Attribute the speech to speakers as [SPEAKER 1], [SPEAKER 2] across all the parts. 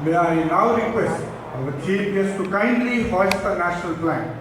[SPEAKER 1] May I now request our Chief Guest to kindly hoist the national flag.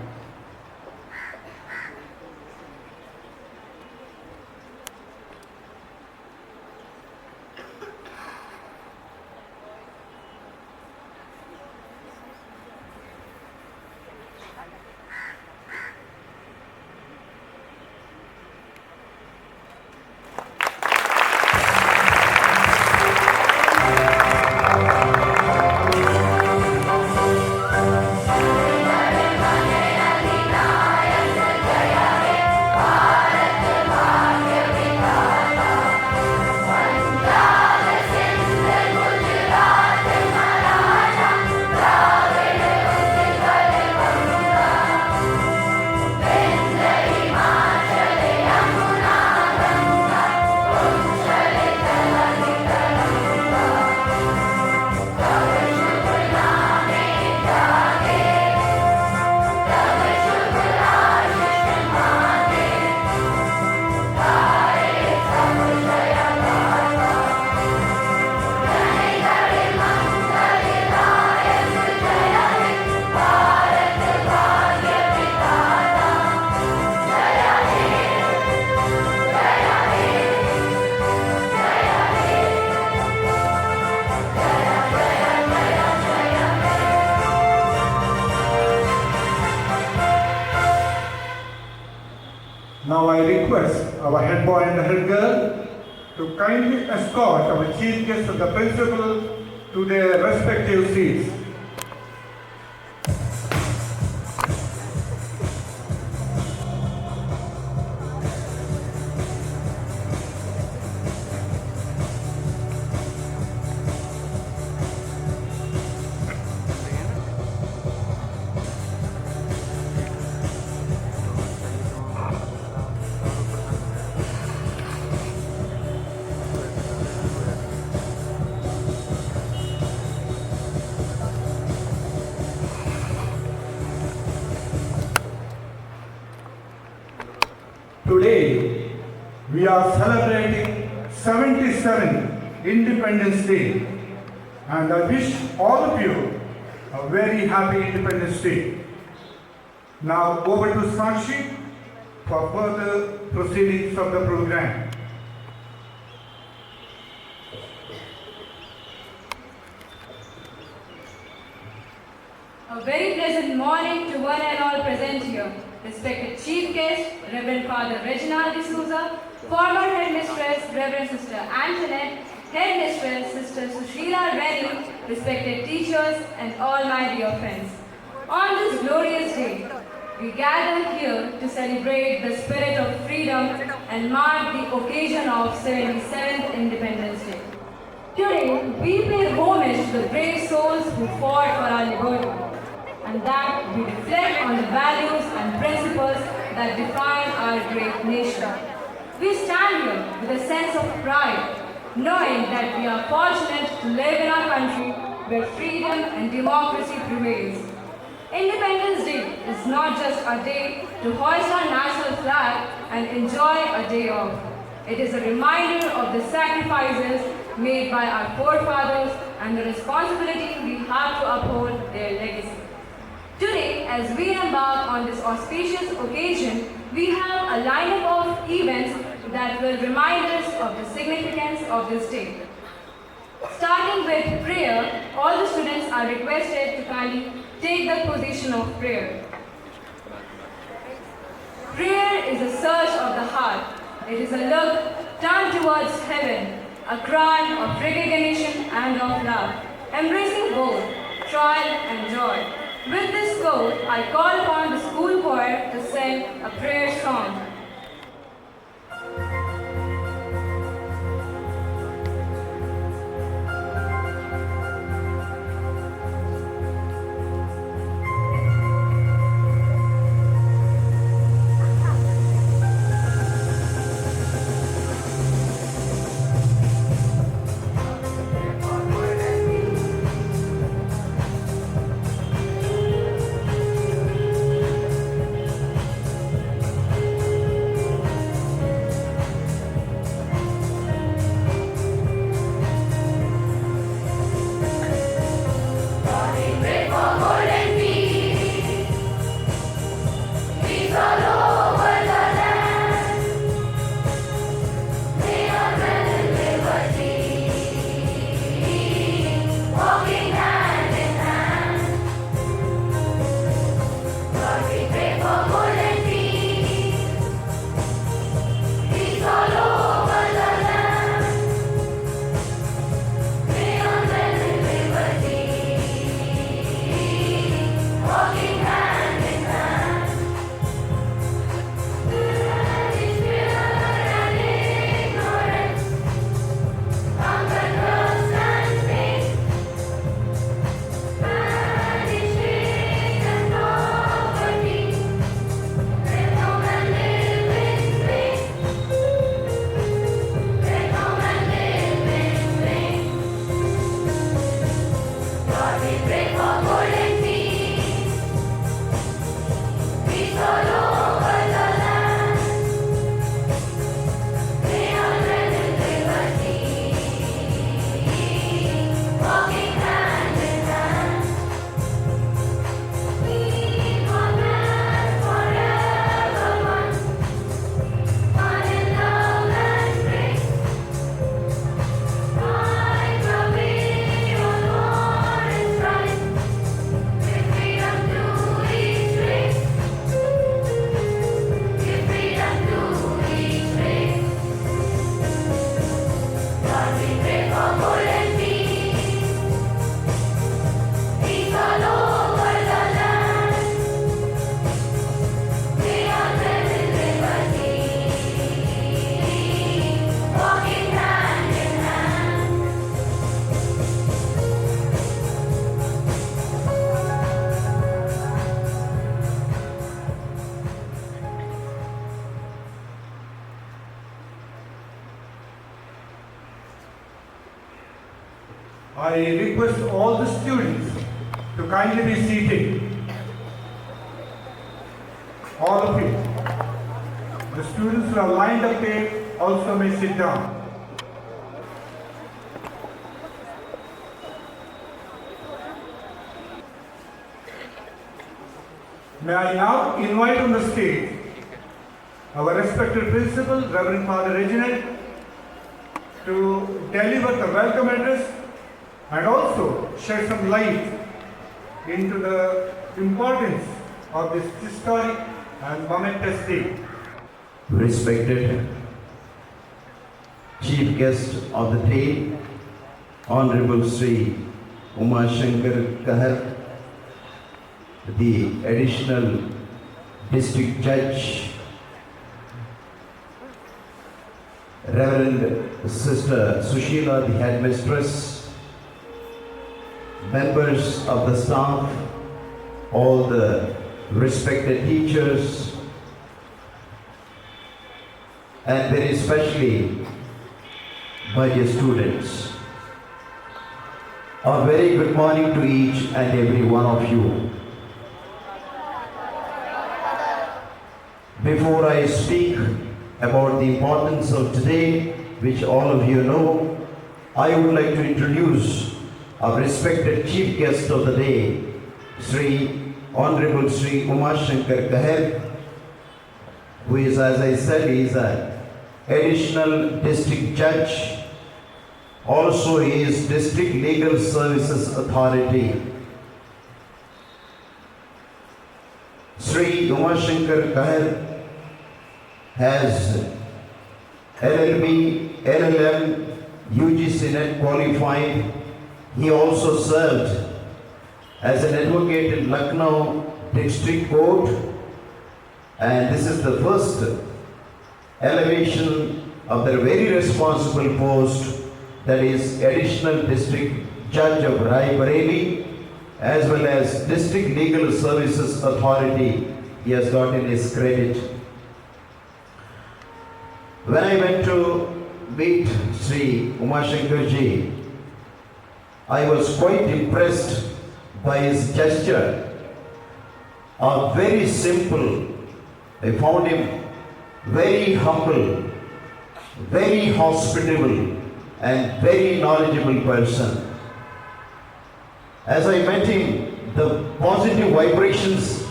[SPEAKER 1] Now I request our head boy and the head girl to kindly escort our chief guest and the principal to their respective seats. Today, we are celebrating 77 Independence Day, and I wish all of you a very happy Independence Day. Now over to Sakshi for further proceedings of the program.
[SPEAKER 2] A very pleasant morning to one and all present here. Respected Chief Guest, Reverend Father Reginald D Souza, former Headmistress, Reverend Sister Antoinette, Headmistress, Sister Sushila Reddy, respected teachers, and all my dear friends. On this glorious day, we gather here to celebrate the spirit of freedom and mark the occasion of 77th Independence Day. Today, we pay homage to the brave souls who fought for our liberty, and that we reflect on the values and principles that define our great nation. We stand here with a sense of pride, knowing that we are fortunate to live in our country where freedom and democracy prevails. Independence Day is not just a day to hoist our national flag and enjoy a day off. It is a reminder of the sacrifices made by our forefathers and the responsibility we have to uphold their legacy. Today, as we embark on this auspicious occasion, we have a lineup of events that will remind us of the significance of this day. Starting with prayer, all the students are requested to kindly take the position of prayer. Prayer is a search of the heart. It is a look turned towards heaven, a cry of recognition and of love, embracing both trial and joy. With this quote, I call upon the school choir to sing a prayer song.
[SPEAKER 1] I request all the students to kindly be seated. All of you. The students who are lined up here also may sit down. May I now invite on the stage our respected principal, Reverend Father Reginald, to deliver the welcome address and also shed some light into the importance of this historic and momentous day.
[SPEAKER 3] Respected Chief Guest of the day, Honourable Vimarsh Shankar Kahar, the Additional District Judge, Reverend Sister Sushila, the Headmistress, members of the staff, all the respected teachers, and very especially my dear students. A very good morning to each and every one of you. Before I speak about the importance of today, which all of you know, I would like to introduce our respected Chief Guest of the day, Honourable Vimarsh Shukla Kahar, who is, as I said, is an Additional District Judge. Also, he is District Legal Services Authority. Vimarsh Shukla Kahar has LLB, LLM, UGC Net qualified. He also served as an advocate in Lucknow District Court, and this is the first elevation of the very responsible post, that is Additional District Judge of Raebareli, as well as District Legal Services Authority. He has gotten his credit. When I went to meet Vimarsh Shankar ji, I was quite impressed by his gesture. Very simple. I found him very humble, very hospitable, and very knowledgeable person. As I met him, the positive vibrations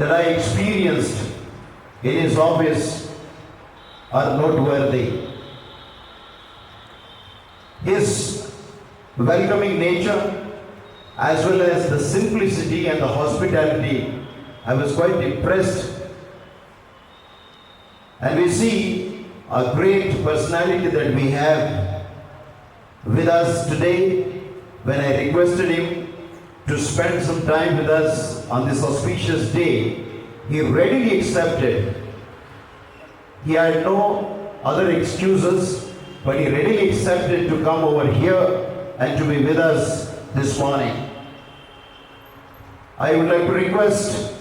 [SPEAKER 3] that I experienced in his office are noteworthy. His welcoming nature, as well as the simplicity and the hospitality, I was quite impressed. And we see a great personality that we have with us today. When I requested him to spend some time with us on this auspicious day, he readily accepted. He had no other excuses, but he readily accepted to come over here and to be with us this morning. I would like to request,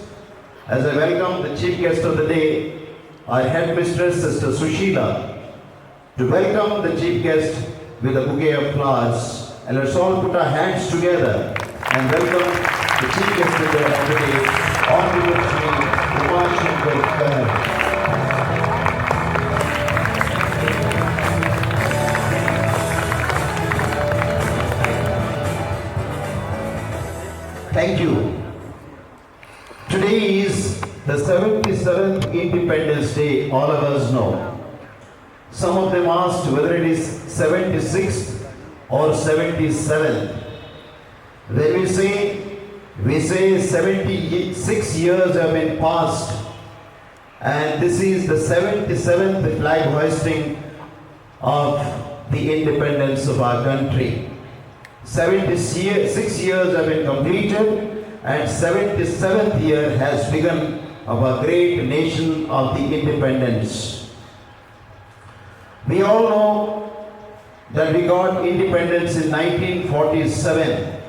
[SPEAKER 3] as I welcome the Chief Guest of the day, our Headmistress, Sister Sushila, to welcome the Chief Guest with a bouquet of flowers. And let's all put our hands together and welcome the Chief Guest of the day, Honourable Vimarsh Shukla Kahar. Thank you. Today is the 77th Independence Day, all of us know. Some of them asked whether it is 76th or 77th. When we say 76 years have been passed, and this is the 77th flag hoisting of the independence of our country. 76 years have been completed, and 77th year has begun of our great nation of the independence. We all know that we got independence in 1947.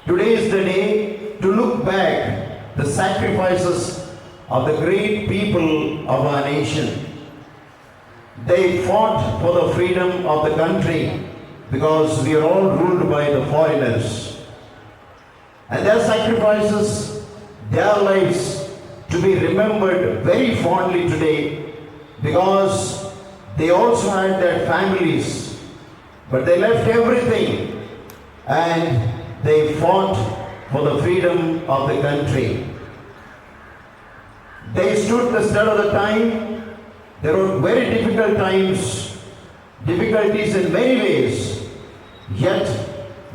[SPEAKER 3] Today is the day to look back the sacrifices of the great people of our nation. They fought for the freedom of the country. because we are all ruled by the foreigners. And their sacrifices, their lives to be remembered very fondly today, because they also had their families, but they left everything and they fought for the freedom of the country. They stood the test of the time. There were very difficult times, difficulties in many ways, yet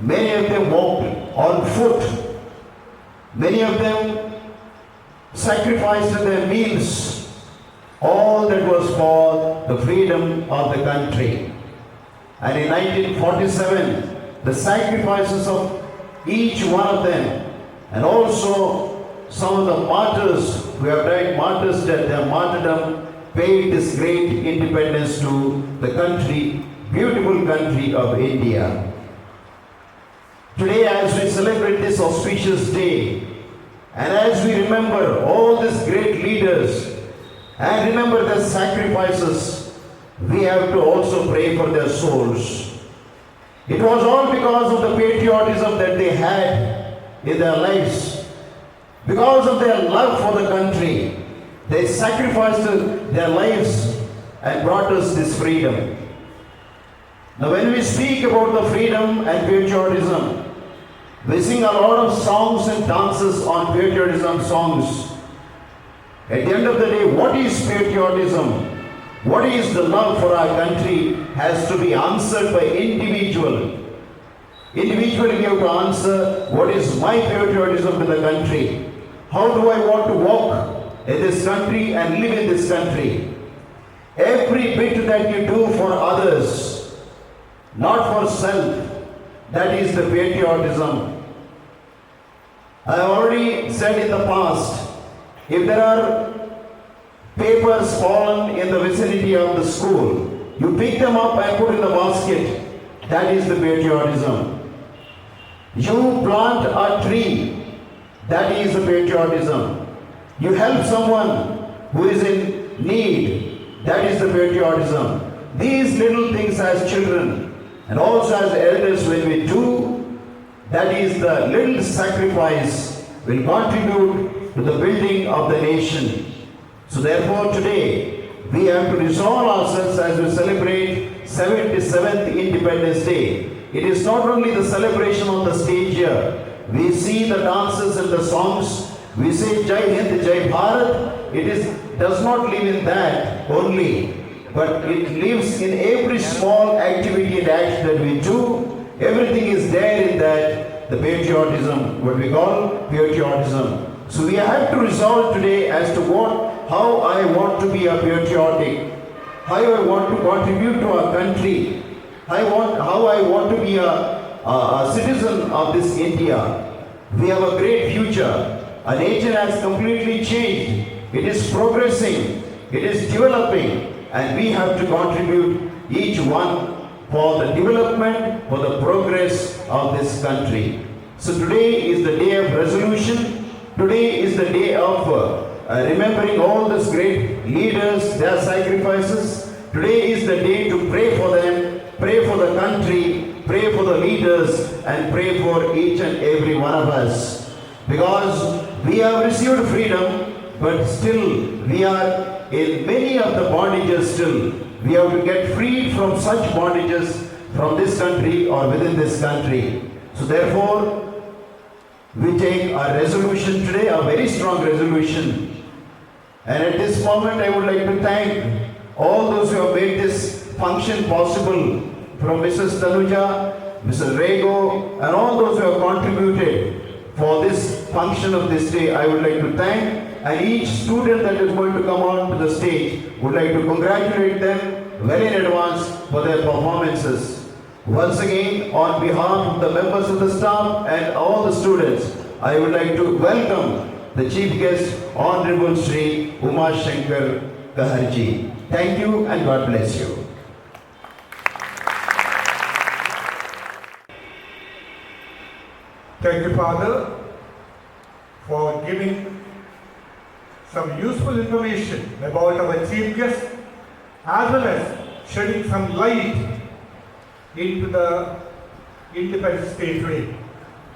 [SPEAKER 3] many of them walked on foot. Many of them sacrificed their meals, all that was for the freedom of the country. And in 1947, the sacrifices of each one of them, and also some of the martyrs who have died martyrs' death, their martyrdom, paid this great independence to the country, beautiful country of India. Today, as we celebrate this auspicious day, and as we remember all these great leaders and remember their sacrifices, we have to also pray for their souls. It was all because of the patriotism that they had in their lives. Because of their love for the country, they sacrificed their lives and brought us this freedom. Now when we speak about the freedom and patriotism, we sing a lot of songs and dances on patriotism songs. At the end of the day, what is patriotism? What is the love for our country has to be answered by individual. Individually we have to answer, what is my patriotism to the country? How do I want to walk in this country and live in this country? Every bit that you do for others, not for self, that is the patriotism. I have already said in the past, if there are papers fallen in the vicinity of the school, you pick them up and put in the basket. That is the patriotism. You plant a tree. That is the patriotism. You help someone who is in need. That is the patriotism. These little things as children and also as elders, when we do, that is the little sacrifice will contribute to the building of the nation. So therefore today we have to resolve ourselves as we celebrate 77th Independence Day. It is not only the celebration on the stage here. We see the dances and the songs. We say Jai Hind, Jai Bharat. Does not live in that only, but it lives in every small activity and act that we do. Everything is there in that, the patriotism, what we call patriotism. So we have to resolve today as to how I want to be a patriotic, how I want to contribute to our country, how I want to be a citizen of this India. We have a great future. Our nation has completely changed. It is progressing. It is developing. And we have to contribute each one for the development, for the progress of this country. So today is the day of resolution. Today is the day of remembering all these great leaders, their sacrifices. Today is the day to pray for them, pray for the country, pray for the leaders, and pray for each and every one of us. Because we have received freedom, but still we are in many of the bondages still. We have to get freed from such bondages from this country or within this country. So therefore, we take a resolution today, a very strong resolution. And at this moment, I would like to thank all those who have made this function possible, from Mrs. Tanuja, Mr. Rego, and all those who have contributed for this function of this day. I would like to thank, and each student that is going to come on to the stage, would like to congratulate them well in advance for their performances. Once again, on behalf of the members of the staff and all the students, I would like to welcome the chief guest, Honourable Shri Vimarsh Shankar Kahar ji. Thank you and God bless you.
[SPEAKER 1] Thank you, Father, for giving some useful information about our chief guest, as well as shedding some light into the Independence Day today.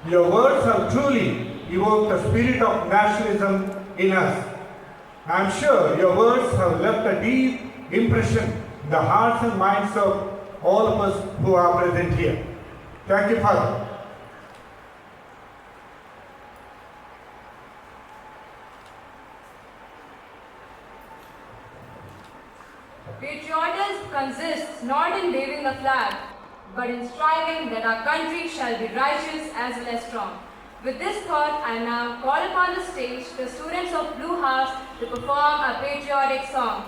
[SPEAKER 1] Your words have truly evoked the spirit of nationalism in us. I am sure your words have left a deep impression in the hearts and minds of all of us who are present here. Thank you, Father.
[SPEAKER 2] Patriotism consists not in waving the flag, but in striving that our country shall be righteous as well as strong. With this thought, I now call upon the stage the students of Blue House to perform a patriotic song.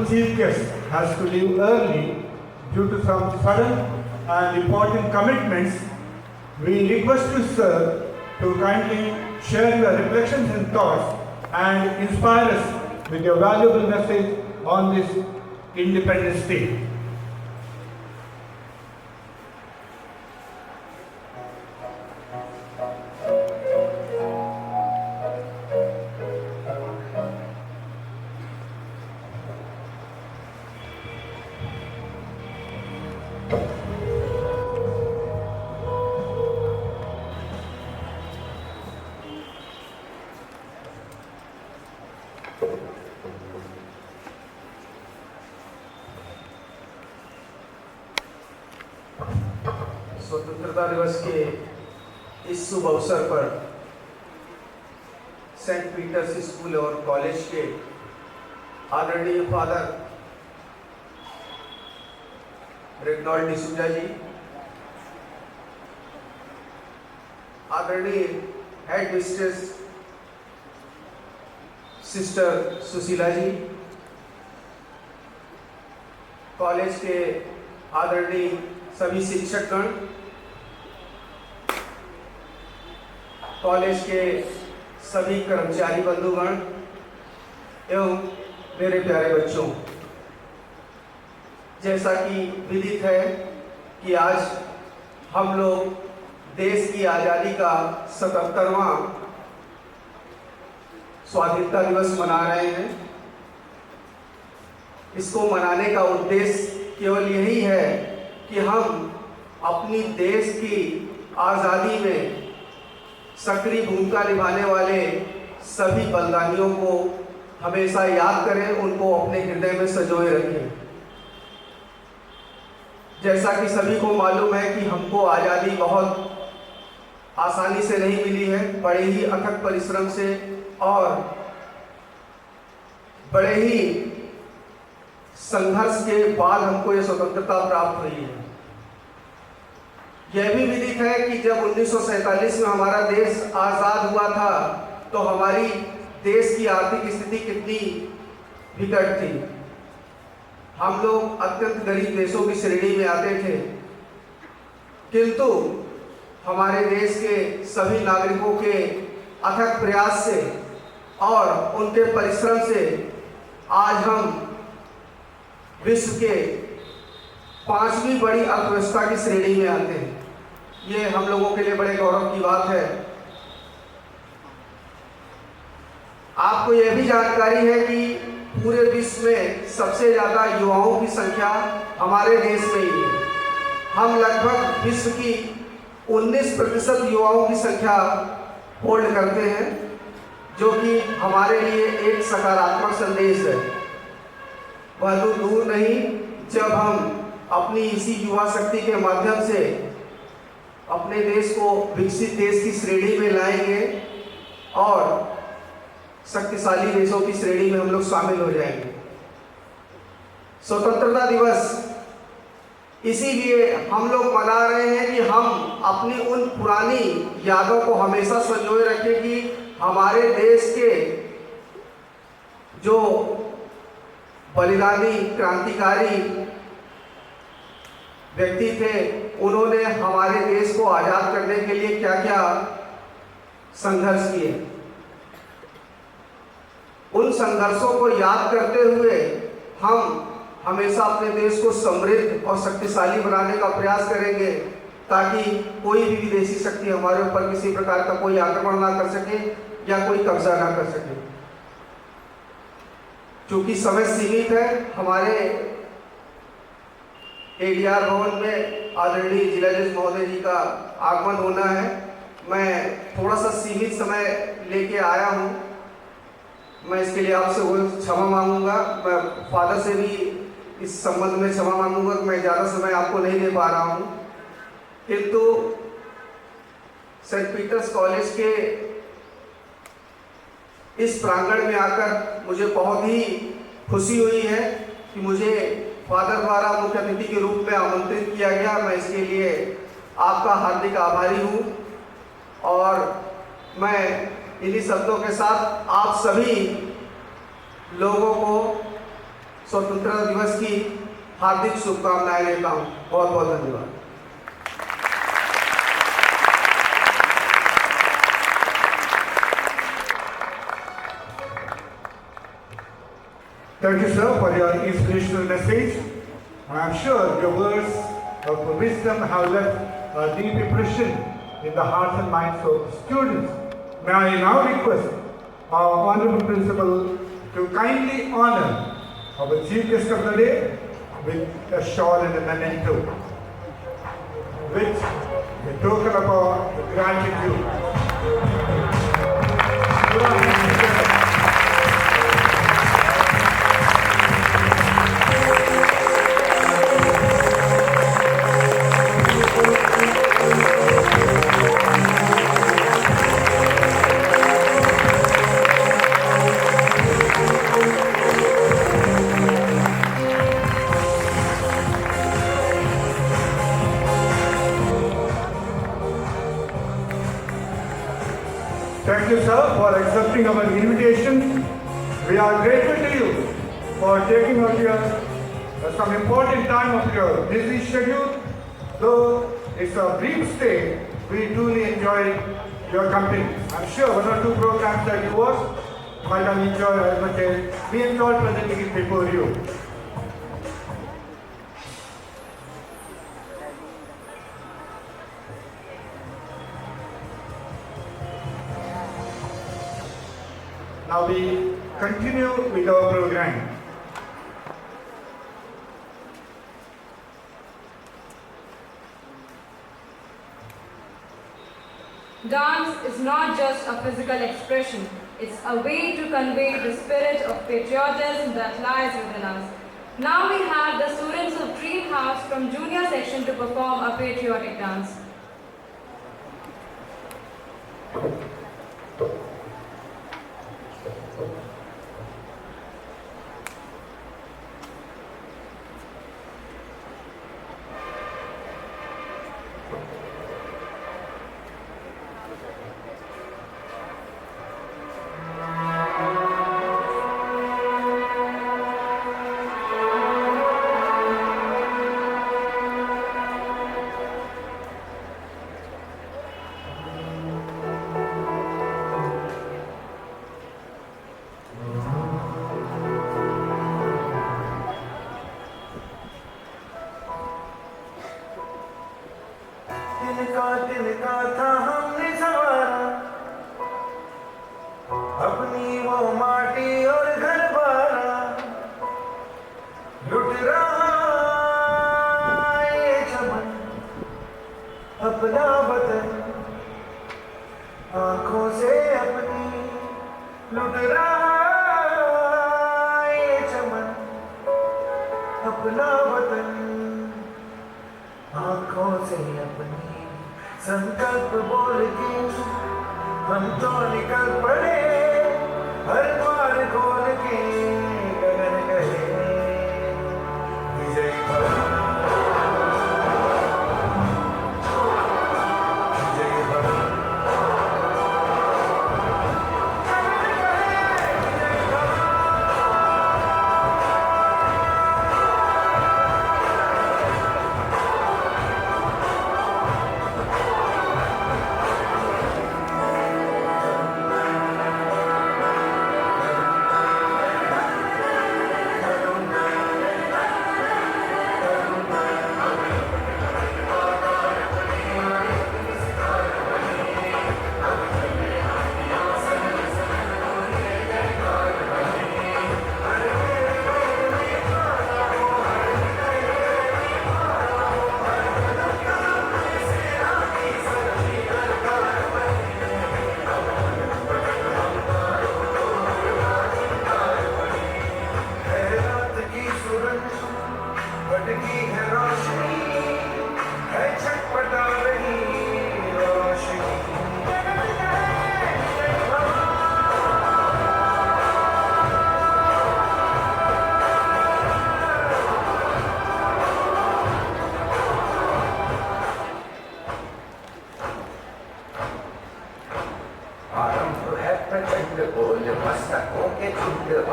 [SPEAKER 1] Honorable Chief Guest has to leave early due to some sudden and important commitments, we request you, sir, to kindly share your reflections and thoughts and inspire us with your valuable message on this Independence Day.
[SPEAKER 4] स्वतंत्रता दिवस के इस शुभ अवसर पर Saint Peters school और college के आदरणीय father Reginald D सूजा जी, आदरणीय हेडमिस्ट्रेस सिस्टर सुशीला जी, कॉलेज के आदरणीय सभी शिक्षकगण, कॉलेज के सभी कर्मचारी बंधुगण एवं मेरे प्यारे बच्चों, जैसा कि विदित है कि आज हम लोग देश की आज़ादी का 77वां स्वाधीनता दिवस मना रहे हैं। इसको मनाने का उद्देश्य केवल यही है कि हम अपनी देश की आज़ादी में सक्रिय भूमिका निभाने वाले सभी बलिदानियों को हमेशा याद करें, उनको अपने हृदय में संजोए रखें। जैसा कि सभी को मालूम है कि हमको आज़ादी बहुत आसानी से नहीं मिली है, बड़े ही अथक परिश्रम से और बड़े ही संघर्ष के बाद हमको ये स्वतंत्रता प्राप्त हुई है। यह भी विदित है कि जब 1947 में हमारा देश आज़ाद हुआ था तो हमारी देश की आर्थिक स्थिति कितनी विकट थी। हम लोग अत्यंत गरीब देशों की श्रेणी में आते थे, किंतु हमारे देश के सभी नागरिकों के अथक प्रयास से और उनके परिश्रम से आज हम विश्व के 5वीं बड़ी अर्थव्यवस्था की श्रेणी में आते हैं। ये हम लोगों के लिए बड़े गौरव की बात है। आपको यह भी जानकारी है कि पूरे विश्व में सबसे ज़्यादा युवाओं की संख्या हमारे देश में ही है। हम लगभग विश्व की 19% युवाओं की संख्या होल्ड करते हैं, जो कि हमारे लिए एक सकारात्मक संदेश है। वह तो दूर नहीं, जब हम अपनी इसी युवा शक्ति के माध्यम से अपने देश को विकसित देश की श्रेणी में लाएंगे और शक्तिशाली देशों की श्रेणी में हम लोग शामिल हो जाएंगे। स्वतंत्रता दिवस इसीलिए हम लोग मना रहे हैं कि हम अपनी उन पुरानी यादों को हमेशा संजोए रखें कि हमारे देश के जो बलिदानी क्रांतिकारी व्यक्ति थे, उन्होंने हमारे देश को आज़ाद करने के लिए क्या क्या संघर्ष किए। उन संघर्षों को याद करते हुए हम हमेशा अपने देश को समृद्ध और शक्तिशाली बनाने का प्रयास करेंगे, ताकि कोई भी विदेशी शक्ति हमारे ऊपर किसी प्रकार का कोई आक्रमण ना कर सके या कोई कब्जा ना कर सके। चूंकि समय सीमित है, हमारे एडीआर भवन में आदरणीय जिला जज महोदय जी का आगमन होना है। मैं थोड़ा सा सीमित समय लेके आया हूँ, मैं इसके लिए आपसे क्षमा मांगूंगा। मैं फादर से भी इस संबंध में क्षमा मांगूंगा कि मैं ज़्यादा समय आपको नहीं दे पा रहा हूँ, किंतु सेंट पीटर्स कॉलेज के इस प्रांगण में आकर मुझे बहुत ही खुशी हुई है कि मुझे फादर द्वारा मुख्य अतिथि के रूप में आमंत्रित किया गया। मैं इसके लिए आपका हार्दिक आभारी हूँ और मैं इन्हीं शब्दों के साथ आप सभी लोगों को स्वतंत्रता दिवस की हार्दिक शुभकामनाएं देता हूँ। बहुत बहुत धन्यवाद।
[SPEAKER 1] Thank you, sir, for your inspirational message. I am sure your words of wisdom have left a deep impression in the hearts and minds of students. May I now request our Honourable Principal to kindly honour our Chief Guest of the day with a shawl and a memento, which a token of our gratitude. Thank you, sir, for accepting our invitation. We are grateful to you for taking out some important time of your busy schedule. Though it's a brief stay, we truly enjoy your company. I'm sure one or two programs that you watched might have enjoyed as much as we enjoyed presenting it before you. Now we continue with our program.
[SPEAKER 2] Dance is not just a physical expression, it's a way to convey the spirit of patriotism that lies within us. Now we have the students of Dream House from junior section to perform a patriotic dance.
[SPEAKER 5] तिनका था हमने सवारा अपनी वो माटी और घर बारा लुट रहा ये चमन अपना वतन आंखों से अपनी लुट रहा ये चमन अपना वतन आंखों से अपनी संकल्प बोल के हम तो निकल पड़े हर द्वार खोल के गगन कहे विजय भव विजय भव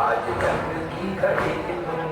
[SPEAKER 5] आज जंग की घड़ी तुम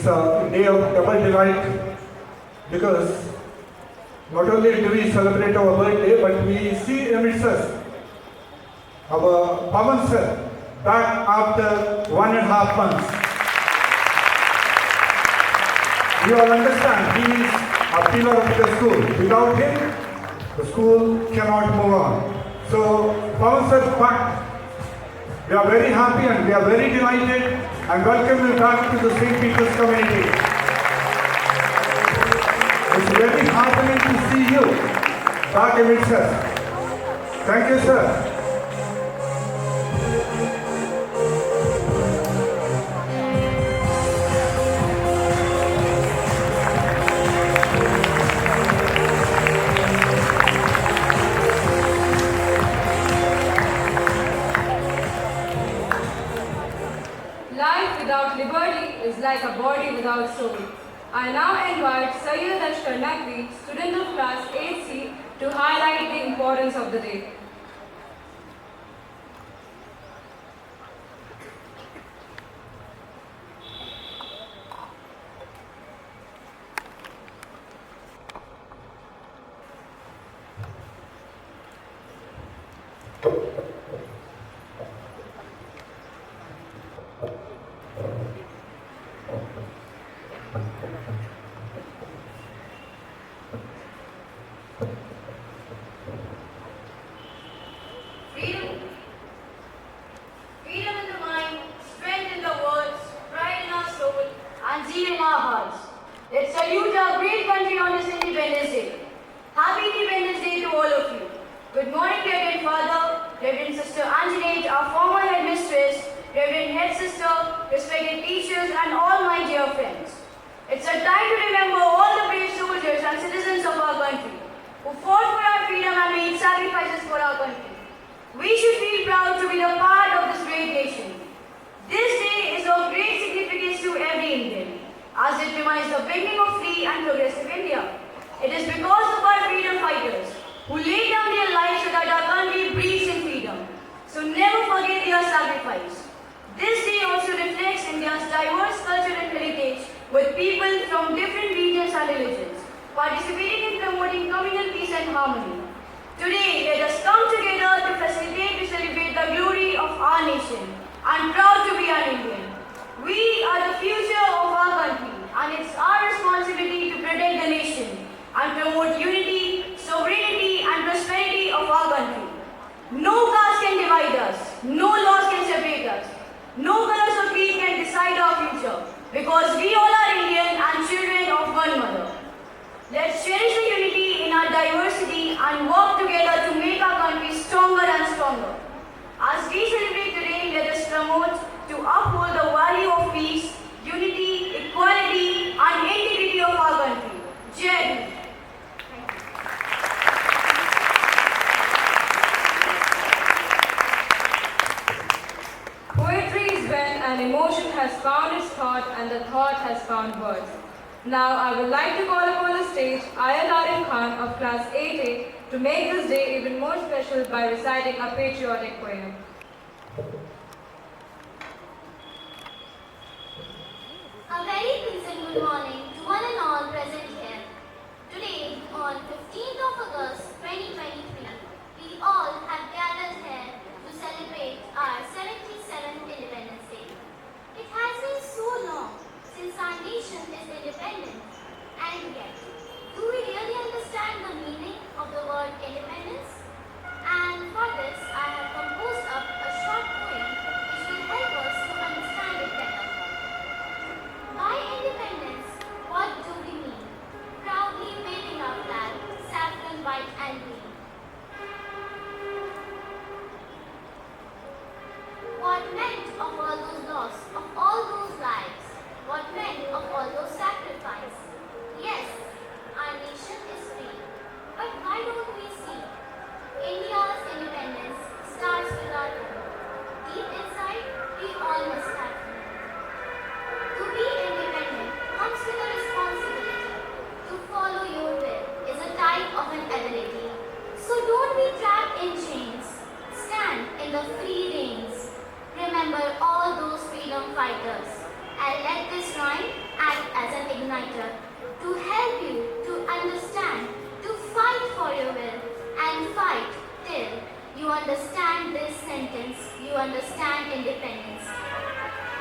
[SPEAKER 1] It's a day of double delight because not only do we celebrate our birthday, but we see amidst us our Pavan sir back after 1.5 months. You all understand, he is a pillar of the school. Without him, the school cannot move on. So, Pavan sir back. We are very happy and we are very delighted and welcome you back to the St. Peter's community. It's very heartening to see you back amidst us. Thank you, sir.
[SPEAKER 2] Life without liberty is like a body without soul. I now invite Sayyid Ashkar Naqvi, student of class 8C, to highlight the importance of the day.
[SPEAKER 6] Freedom. Freedom in the mind, strength in the words, pride in our soul, and zeal in our hearts. Let's salute our great country on this Independence Day. Happy Independence Day to all of you. Good morning, Reverend Father, Reverend Sister Anjanette, our former headmistress, Reverend Head Sister, respected teachers, and all my dear friends. It's a time to remember all the brave soldiers and citizens of our country who fought for our freedom and made sacrifices for our country. We should feel proud to be a part of this great nation. This day is of great significance to every Indian, as it reminds the beginning of free and progressive India. It is because of our freedom fighters who laid down their lives so that our country breathes in freedom. So never forget their sacrifice. This day also reflects India's diverse culture and heritage, with people from different regions and religions participating in promoting communal peace and harmony. Today, let us come together to facilitate to celebrate the glory of our nation. I'm proud to be an Indian. We are the future of our country, and it's our responsibility to protect the nation and promote unity, sovereignty, and prosperity of our country. No caste can divide us. No laws can separate us. No colors or creed can decide our future, because we all are Indian and children of one mother. Let's cherish the unity in our diversity and work together to make our country stronger and stronger. As we celebrate today, let us promote to uphold the value of peace, unity, equality, and integrity of our country. Jai Hind.
[SPEAKER 2] Poetry is when an emotion has found its thought and the thought has found words. Now I would like to call upon the stage Ayat Khan of class 8A to make this day even more special by reciting a patriotic poem.
[SPEAKER 7] A very pleasant good morning to one and all present here. Today, on 15th of August 2023, we all have gathered here to celebrate our 77th Independence Day. It has been so long since our nation is independent, and yet, do we really understand the meaning of the word independence? And for this, I have composed up a short poem which will help us to understand it better. By independence, what do we mean? Proudly waving our flag, saffron, white and green. What meant of all those loss, of all those lives? What meant of all those sacrifices? Yes, our nation is free. But why don't we see? India's independence starts with our home. Deep inside, we all must have home. To be independent comes with a responsibility. To follow your will is a type of an ability. So don't be trapped in chains. Stand in the free reins. Remember all those freedom fighters. And let this rhyme act as an igniter to help you to understand, to fight for your will and fight till you understand this sentence, you understand independence.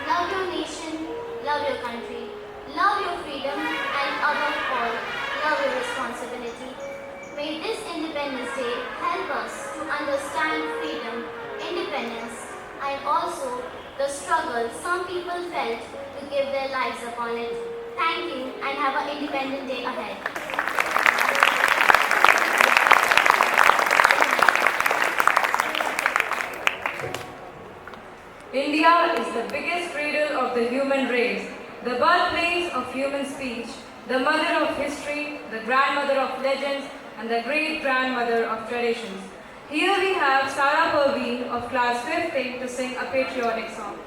[SPEAKER 7] Love your nation, love your country, love your freedom, and above all, love your responsibility. May this Independence Day help us to understand freedom, independence, and also the struggle some people felt to give their lives upon it. Thank you and have an Independent Day ahead.
[SPEAKER 2] India is the biggest cradle of the human race, the birthplace of human speech, the mother of history, the grandmother of legends, and the great-grandmother of traditions. Here we have Sarah Parveen of class 5th A to sing a patriotic song.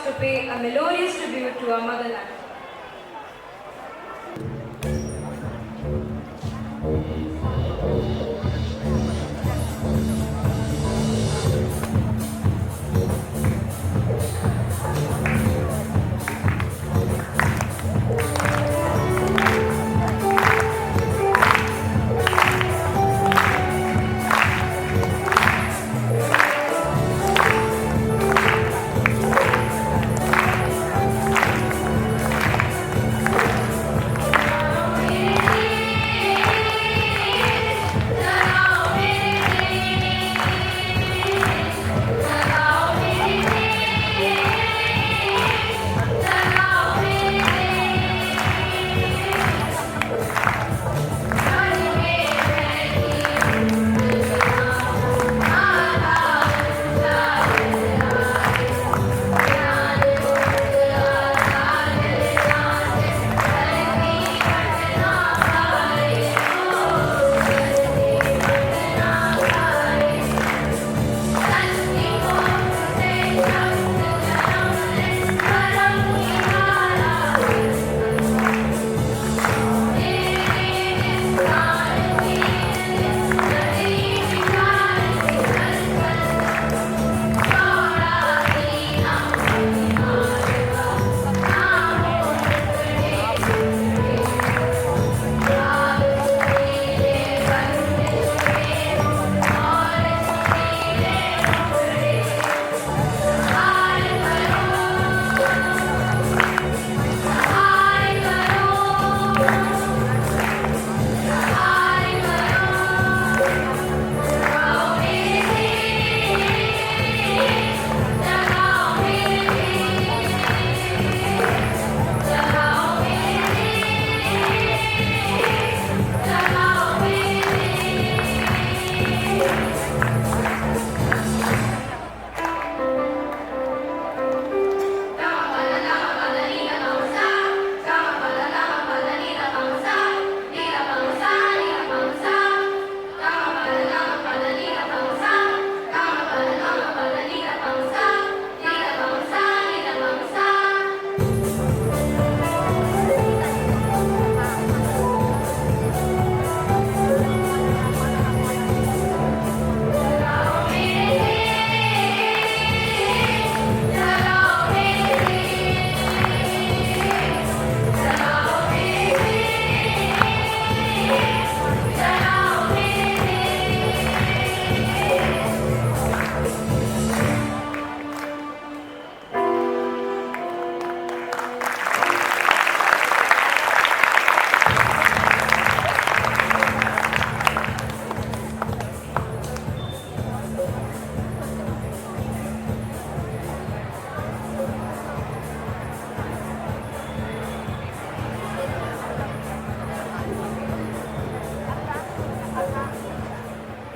[SPEAKER 2] to pay a melodious tribute to our motherland.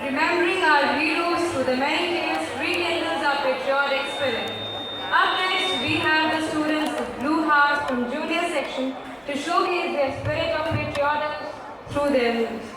[SPEAKER 2] Remembering our heroes through the many tales rekindles our patriotic spirit. Up next, we have the students of Blue Hearts from junior section to showcase their spirit of patriotism through their moves.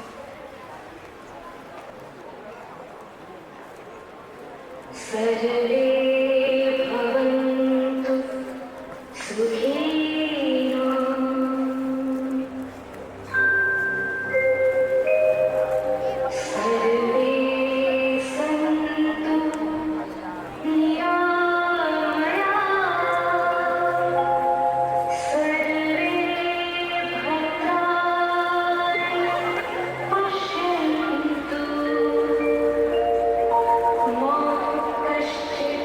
[SPEAKER 8] Kashchit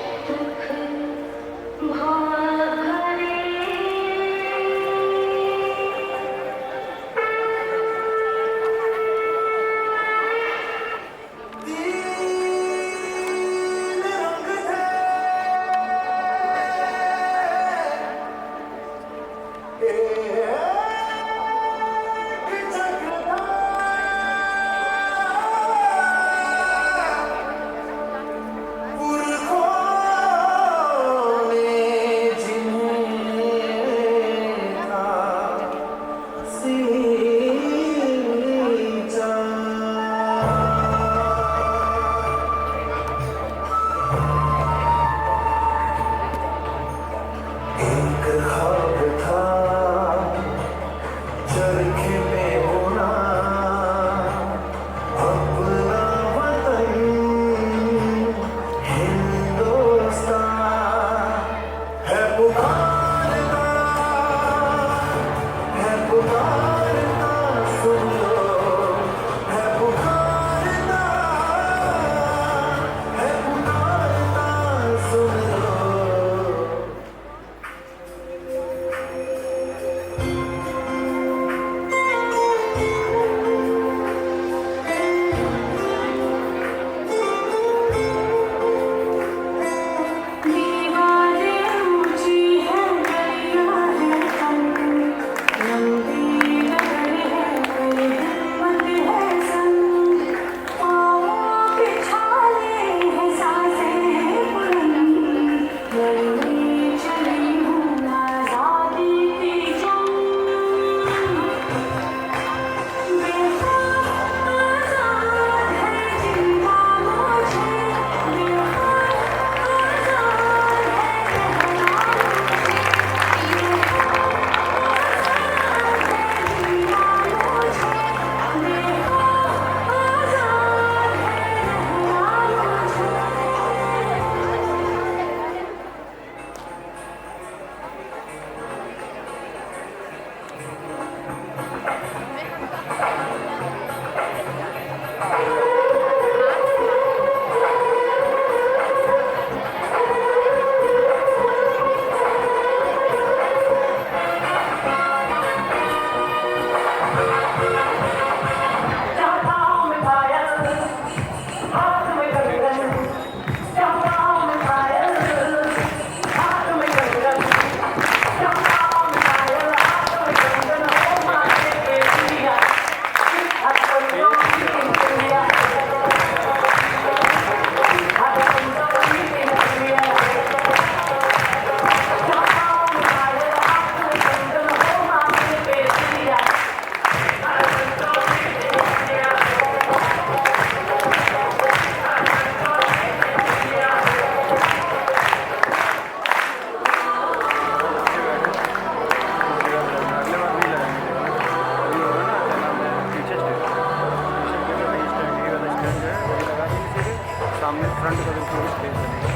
[SPEAKER 8] सामने front का बिल्कुल space बनेगा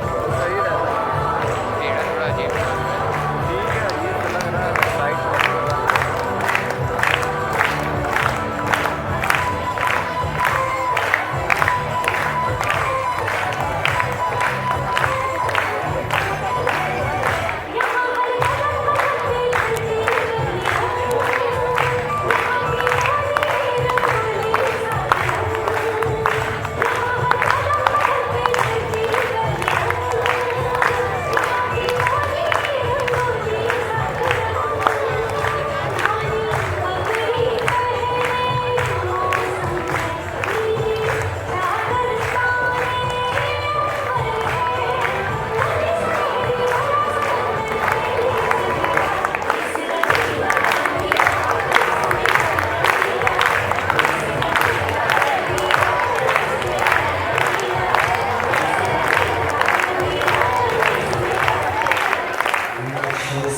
[SPEAKER 8] तो सही रहता है।
[SPEAKER 9] ये थोड़ा अजीब लग रहा है।
[SPEAKER 8] ठीक है, ये तो लग रहा है साइड से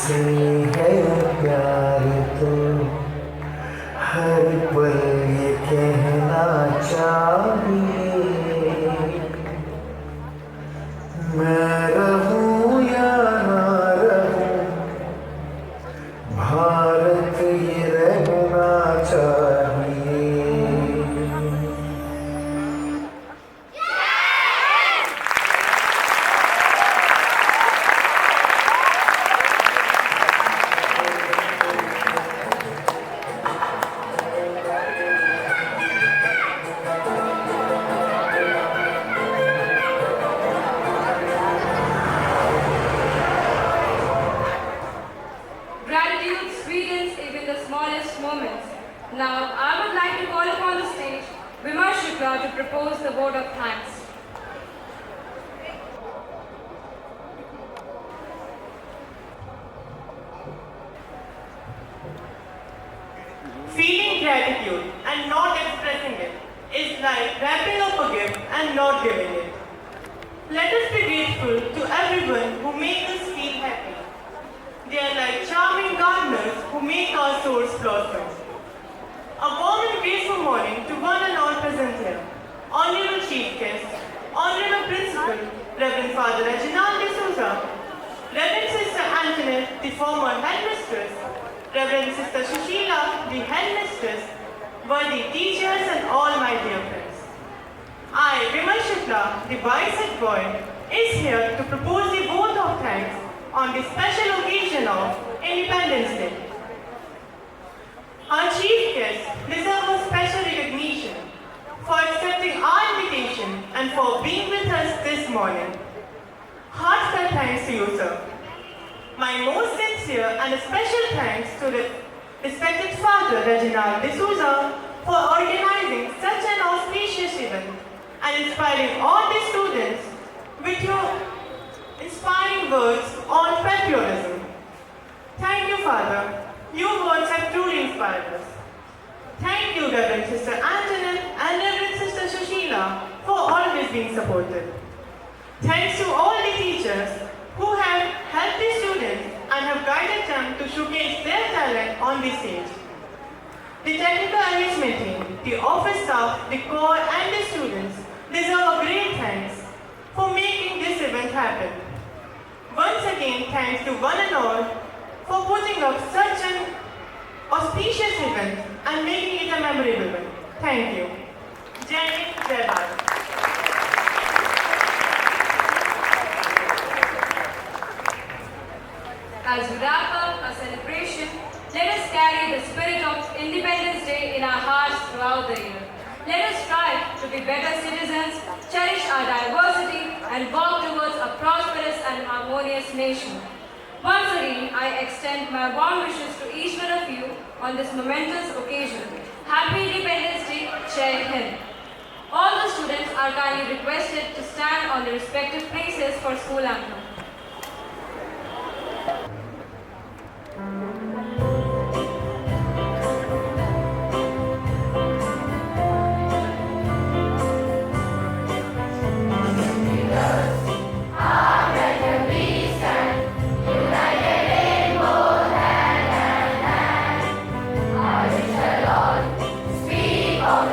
[SPEAKER 5] से है प्यार तो हर पल ये कहना चाहिए, मैं रहूं या ना रहूं, भारत ये रहना चाहिए।
[SPEAKER 2] Gratitude sweetens even the smallest moments. Now, I would like to call upon the stage Vimarsh Shukla to propose the vote of thanks.
[SPEAKER 10] Feeling gratitude and not expressing it is like wrapping up a gift and not giving it. Let us be grateful to everyone who make us feel happy. They are like charming gardeners who make our souls blossom. A warm and grateful morning to one and all present here. Honourable Chief Guest, Honourable Principal, Reverend Father Reginald D Souza, Reverend Sister Antoinette, the former Headmistress, Reverend Sister Sushila, the Headmistress, worthy teachers and all my dear friends. I, Vimarsh Shukla, the Vice Head Boy, is here to propose the vote of thanks on the special occasion of Independence Day. Our Chief Guests deserve a special recognition for accepting our invitation and for being with us this morning. Heartfelt thanks to you, sir. My most sincere and special thanks to the respected Father Reginald D Souza for organizing such an auspicious event and inspiring all the students with your inspiring words on patriotism. Thank you, Father. Your words have truly inspired us. Thank you, Reverend Sister Antoinette and Reverend Sister Sushila, for always being supportive. Thanks to all the teachers who have helped the students and have guided them to showcase their talent on the stage. The technical arrangement team, the office staff, the corps and the students deserve a great thanks for making this event happen. Once again, thanks to one and all for putting up such an auspicious event and making it a memorable one. Thank you. Jai Hind, Jai Bharat.
[SPEAKER 2] As we wrap up our celebration, let us carry the spirit of Independence Day in our hearts throughout the year. Let us strive to be better citizens, cherish our diversity, and work towards a prosperous and harmonious nation. Once again, I extend my warm wishes to each one of you on this momentous occasion. Happy Independence Day, Jai Hind. All the students are kindly requested to stand on their respective places for School Anthem.
[SPEAKER 7] Speak of